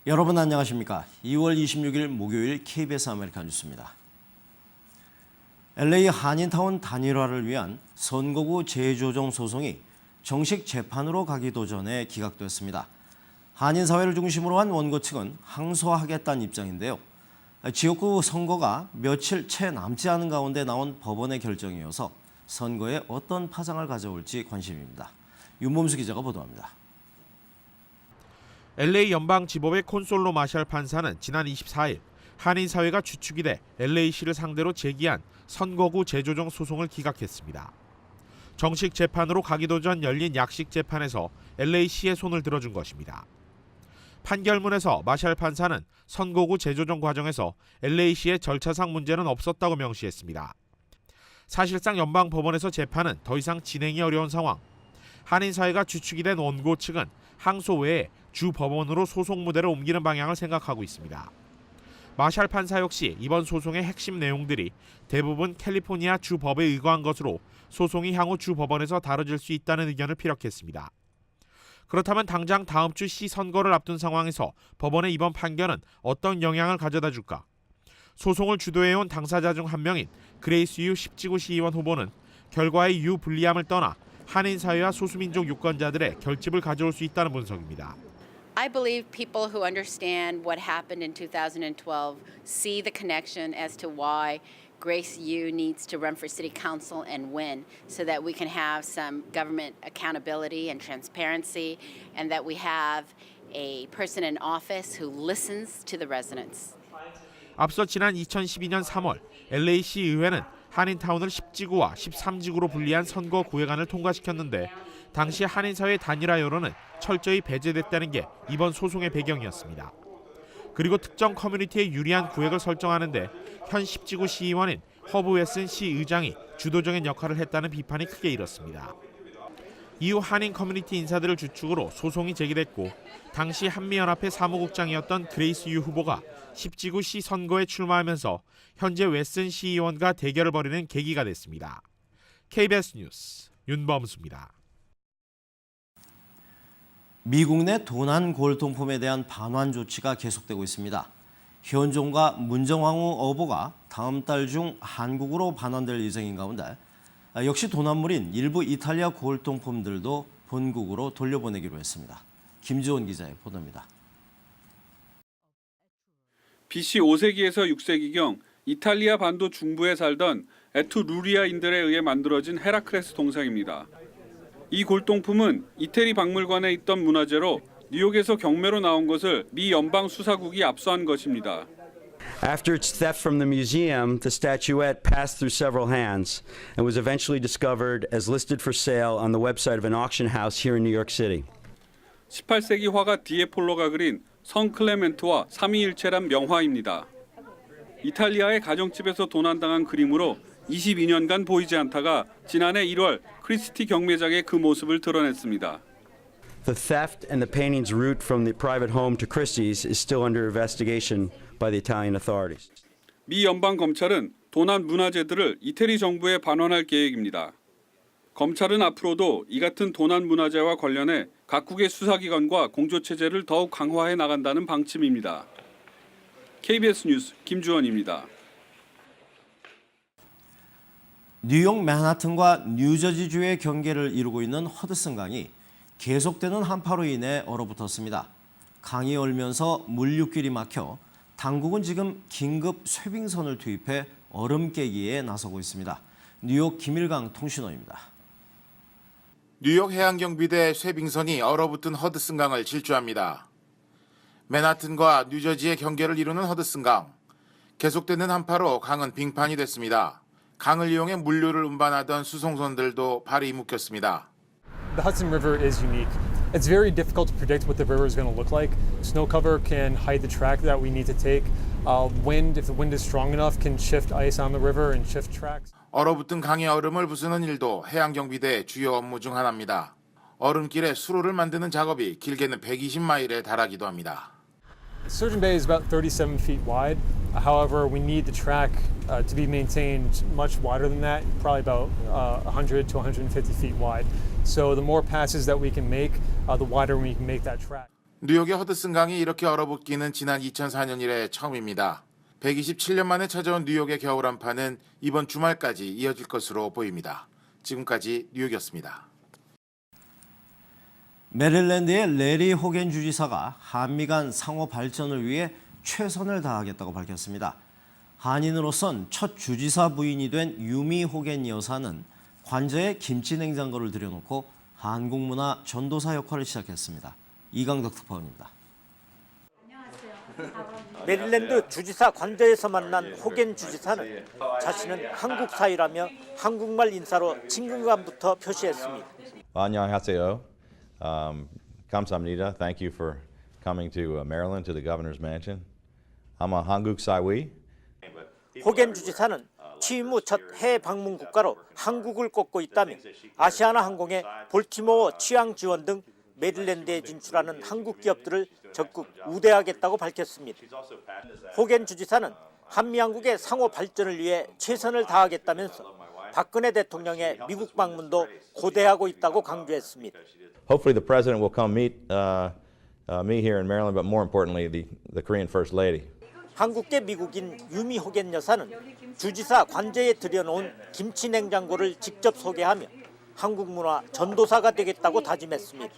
여러분 안녕하십니까? 2월 26일 목요일 KBS 아메리카 뉴스입니다. LA 한인타운 단일화를 위한 선거구 재조정 소송이 정식 재판으로 가기도 전에 기각됐습니다. 한인사회를 중심으로 한 원고 측은 항소하겠다는 입장인데요. 지역구 선거가 며칠 채 남지 않은 가운데 나온 법원의 결정이어서 선거에 어떤 파장을 가져올지 관심입니다. 윤범수 기자가 보도합니다. LA 연방지법의 콘솔로 마샬 판사는 지난 24일 한인사회가 주축이 돼 LA시를 상대로 제기한 선거구 재조정 소송을 기각했습니다. 정식 재판으로 가기도 전 열린 약식 재판에서 LA시의 손을 들어준 것입니다. 판결문에서 마샬 판사는 선거구 재조정 과정에서 LA시의 절차상 문제는 없었다고 명시했습니다. 사실상 연방법원에서 재판은 더 이상 진행이 어려운 상황. 한인사회가 주축이 된 원고 측은 항소 외에 주 법원으로 소송 무대를 옮기는 방향을 생각하고 있습니다. 마샬 판사 역시 이번 소송의 핵심 내용들이 대부분 캘리포니아 주 법에 의거한 것으로 소송이 향후 주 법원에서 다뤄질 수 있다는 의견을 피력했습니다. 그렇다면 당장 다음 주 시 선거를 앞둔 상황에서 법원의 이번 판결은 어떤 영향을 가져다 줄까? 소송을 주도해온 당사자 중 한 명인 그레이스 유 10지구 시의원 후보는 결과의 유불리함을 떠나 한인사회와 소수민족 유권자들의 결집을 가져올 수 있다는 분석입니다. I believe people who understand what happened in 2012 see the connection as to why Grace Yu needs to run for city council and win so that we can have some government accountability and transparency and that we have a person in office who listens to the residents. 앞서 지난 2012년 3월 LA시 의회는 한인타운을 10지구와 13지구로 분리한 선거 구획안을 통과시켰는데 당시 한인사회 단일화 여론은 철저히 배제됐다는 게 이번 소송의 배경이었습니다. 그리고 특정 커뮤니티에 유리한 구획을 설정하는데 현 10지구 시의원인 허브 웨슨 시 의장이 주도적인 역할을 했다는 비판이 크게 일었습니다. 이후 한인 커뮤니티 인사들을 주축으로 소송이 제기됐고 당시 한미연합회 사무국장이었던 그레이스 유 후보가 10지구 시 선거에 출마하면서 현재 웨슨 시의원과 대결을 벌이는 계기가 됐습니다. KBS 뉴스 윤범수입니다. 미국 내 도난 골동품에 대한 반환 조치가 계속되고 있습니다. 현종과 문정왕후 어보가 다음 달 중 한국으로 반환될 예정인 가운데 역시 도난물인 일부 이탈리아 골동품들도 본국으로 돌려보내기로 했습니다. 김지원 기자의 보도입니다. BC 5세기에서 6세기경 이탈리아 반도 중부에 살던 에투루리아인들에 의해 만들어진 헤라클레스 동상입니다. 이 골동품은 이태리 박물관에 있던 문화재로 뉴욕에서 경매로 나온 것을 미 연방 수사국이 압수한 것입니다. After its theft from the museum, the statuette passed through several hands and was eventually discovered as listed for sale on the website of an auction house here in New York City. 18세기 화가 디에폴로가 그린 성 클레멘트와 삼위일체란 명화입니다. 이탈리아의 가정집에서 도난당한 그림으로 22년간 보이지 않다가 지난해 1월 크리스티 경매장에 그 모습을 드러냈습니다. The theft and the painting's route from the private home to Christie's is still under investigation by the Italian authorities. 미 연방 검찰은 도난 문화재들을 이태리 정부에 반환할 계획입니다. 검찰은 앞으로도 이 같은 도난 문화재와 관련해 각국의 수사기관과 공조체제를 더욱 강화해 나간다는 방침입니다. KBS 뉴스 김주원입니다. 뉴욕 맨하튼과 뉴저지주의 경계를 이루고 있는 허드슨 강이 계속되는 한파로 인해 얼어붙었습니다. 강이 얼면서 물류길이 막혀 당국은 지금 긴급 쇄빙선을 투입해 얼음 깨기에 나서고 있습니다. 뉴욕 김일강 통신원입니다. 뉴욕 해양경비대 쇄빙선이 얼어붙은 허드슨강을 질주합니다. 맨하튼과 뉴저지의 경계를 이루는 허드슨강. 계속되는 한파로 강은 빙판이 됐습니다. 강을 이용해 물류를 운반하던 수송선들도 발이 묶였습니다. The Hudson River is unique. It's very difficult to predict what the river is going to look like. Snow cover can hide the track that we need to take. Wind, if the wind is strong enough, can shift ice on the river and shift tracks. 얼어붙은 강의 얼음을 부수는 일도 해양경비대의 주요 업무 중 하나입니다. 얼음길에 수로를 만드는 작업이 길게는 120마일에 달하기도 합니다. Sturgeon Bay is about 37 feet wide. However, we need the track to be maintained much wider than that, probably about 100 to 150 feet wide. So the more passes that we can make, the wider we can make that track. 뉴욕의 허드슨 강이 이렇게 얼어붙기는 지난 2004년 이래 처음입니다. 127년 만에 찾아온 뉴욕의 겨울 한파는 이번 주말까지 이어질 것으로 보입니다. 지금까지 뉴욕이었습니다. 메릴랜드의 레리 호겐 주지사가 한미 간 상호 발전을 위해 최선을 다하겠다고 밝혔습니다. 한인으로선 첫 주지사 부인이 된 유미 호겐 여사는 관저에 김치 냉장고를 들여놓고 한국 문화 전도사 역할을 시작했습니다. 이강덕 특파원입니다. 메릴랜드 주지사 관저에서 만난 호겐 주지사는 자신은 한국 사위라며 한국말 인사로 친근감부터 표시했습니다. 안녕하세요. 감사합니다. Thank you for coming to Maryland to the governor's mansion. I'm a 한국 사위. 호겐 주지사는 취임 후 첫 해외 방문 국가로 한국을 꼽고 있다며 아시아나 항공의 볼티모어 취항 지원 등 메릴랜드에 진출하는 한국 기업들을 적극 우대하겠다고 밝혔습니다. 호겐 주지사는 한미양국의 상호 발전을 위해 최선을 다하겠다면서 박근혜 대통령의 미국 방문도 고대하고 있다고 강조했습니다. Hopefully the president will come meet me here in Maryland, but more importantly, the Korean First Lady. 한국계 미국인 유미 호겐 여사는 주지사 관저에 들여놓은 김치 냉장고를 직접 소개하며 한국 문화 전도사가 되겠다고 다짐했습니다.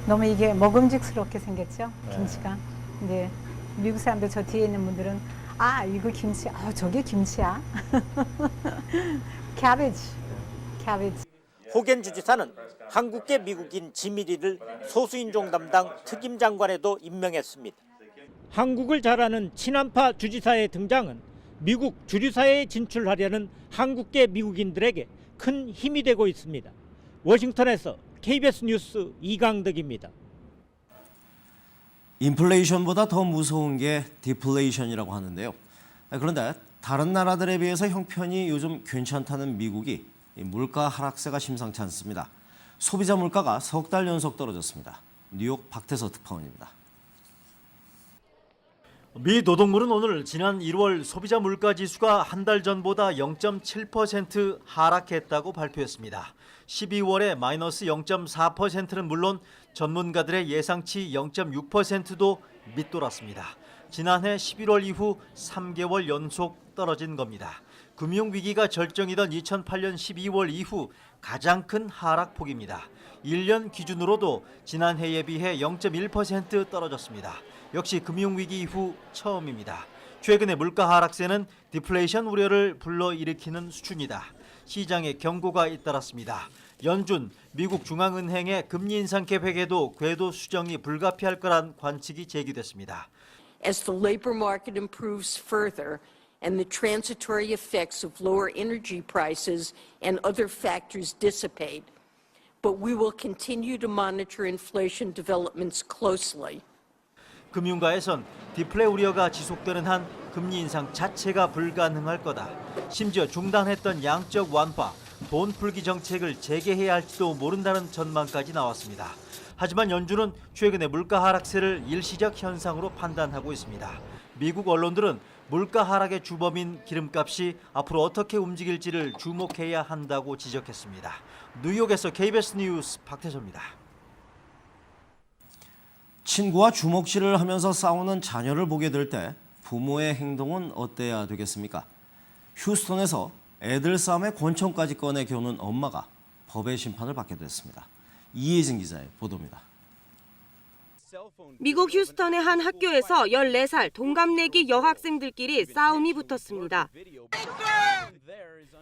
너무 이게 먹음직스럽게 생겼죠, 김치가. 근데 미국 사람들 저 뒤에 있는 분들은 아 이거 김치, 아 저게 김치야. 캐비지. 호겐 주지사는 한국계 미국인 지미리를 소수인종 담당 특임 장관에도 임명했습니다. 한국을 잘 아는 친한파 주지사의 등장은 미국 주지사에 진출하려는 한국계 미국인들에게 큰 힘이 되고 있습니다. 워싱턴에서 KBS 뉴스 이강덕입니다. 인플레이션보다 더 무서운 게 디플레이션이라고 하는데요. 그런데 다른 나라들에 비해서 형편이 요즘 괜찮다는 미국이 물가 하락세가 심상치 않습니다. 소비자 물가가 석 달 연속 떨어졌습니다. 뉴욕 박태서 특파원입니다. 미 노동부는 오늘 지난 1월 소비자 물가 지수가 한 달 전보다 0.7% 하락했다고 발표했습니다. 12월에 마이너스 0.4%는 물론 전문가들의 예상치 0.6%도 밑돌았습니다. 지난해 11월 이후 3개월 연속 떨어진 겁니다. 금융위기가 절정이던 2008년 12월 이후 가장 큰 하락폭입니다. 1년 기준으로도 지난해에 비해 0.1% 떨어졌습니다. 역시 금융위기 이후 처음입니다. 최근의 물가 하락세는 디플레이션 우려를 불러일으키는 수준이다. 시장의 경고가 잇따랐습니다. 연준 미국 중앙은행의 금리 인상 계획에도 궤도 수정이 불가피할 거란 관측이 제기됐습니다. As the labor market improves further and the transitory effects of lower energy prices and other factors dissipate, but we will continue to monitor inflation developments closely. 금융가에선 디플레 우려가 지속되는 한 금리 인상 자체가 불가능할 거다. 심지어 중단했던 양적 완화, 돈 풀기 정책을 재개해야 할지도 모른다는 전망까지 나왔습니다. 하지만 연준은 최근의 물가 하락세를 일시적 현상으로 판단하고 있습니다. 미국 언론들은 물가 하락의 주범인 기름값이 앞으로 어떻게 움직일지를 주목해야 한다고 지적했습니다. 뉴욕에서 KBS 뉴스 박태서입니다. 친구와 주먹질을 하면서 싸우는 자녀를 보게 될 때 부모의 행동은 어때야 되겠습니까? 휴스턴에서 애들 싸움에 권총까지 꺼내 겨눈 엄마가 법의 심판을 받게 됐습니다. 이혜진 기자의 보도입니다. 미국 휴스턴의 한 학교에서 14살 동갑내기 여학생들끼리 싸움이 붙었습니다.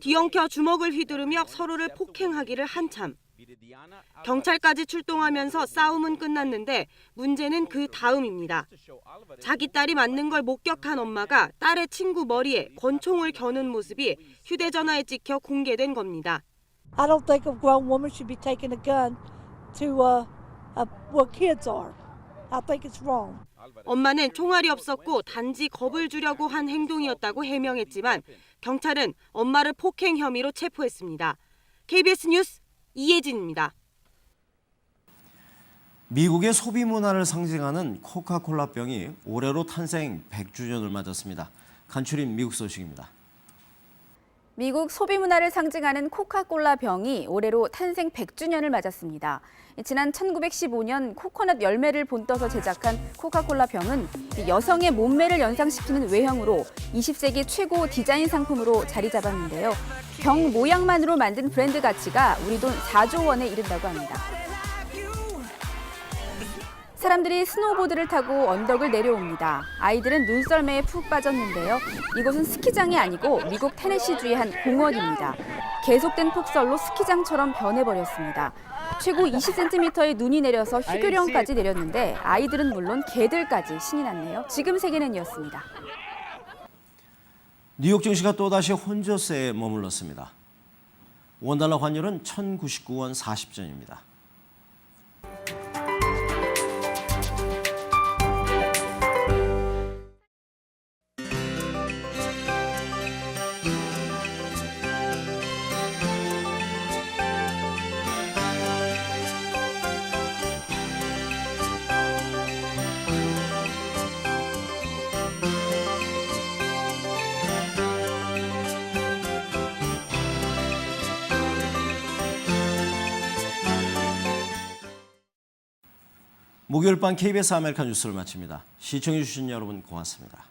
뒤엉켜 주먹을 휘두르며 서로를 폭행하기를 한참. 경찰까지 출동하면서 싸움은 끝났는데 문제는 그 다음입니다. 자기 딸이 맞는 걸 목격한 엄마가 딸의 친구 머리에 권총을 겨눈 모습이 휴대전화에 찍혀 공개된 겁니다. I don't think a grown woman should be taking a gun to where kids are. I think it's wrong. 엄마는 총알이 없었고 단지 겁을 주려고 한 행동이었다고 해명했지만 경찰은 엄마를 폭행 혐의로 체포했습니다. KBS 뉴스 이혜진입니다. 미국의 소비 문화를 상징하는 코카콜라 병이 올해로 탄생 100주년을 맞았습니다. 간추린 미국 소식입니다. 미국 소비 문화를 상징하는 코카콜라 병이 올해로 탄생 100주년을 맞았습니다. 지난 1915년 코코넛 열매를 본떠서 제작한 코카콜라 병은 여성의 몸매를 연상시키는 외형으로 20세기 최고 디자인 상품으로 자리 잡았는데요. 병 모양만으로 만든 브랜드 가치가 우리 돈 4조 원에 이른다고 합니다. 사람들이 스노우보드를 타고 언덕을 내려옵니다. 아이들은 눈썰매에 푹 빠졌는데요. 이곳은 스키장이 아니고 미국 테네시주의 한 공원입니다. 계속된 폭설로 스키장처럼 변해버렸습니다. 최고 20cm의 눈이 내려서 휴교령까지 내렸는데 아이들은 물론 개들까지 신이 났네요. 지금 세계는이었습니다. 뉴욕 증시가 또다시 혼조세에 머물렀습니다. 원달러 환율은 1,099원 40전입니다. 목요일 밤 KBS 아메리카 뉴스를 마칩니다. 시청해주신 여러분 고맙습니다.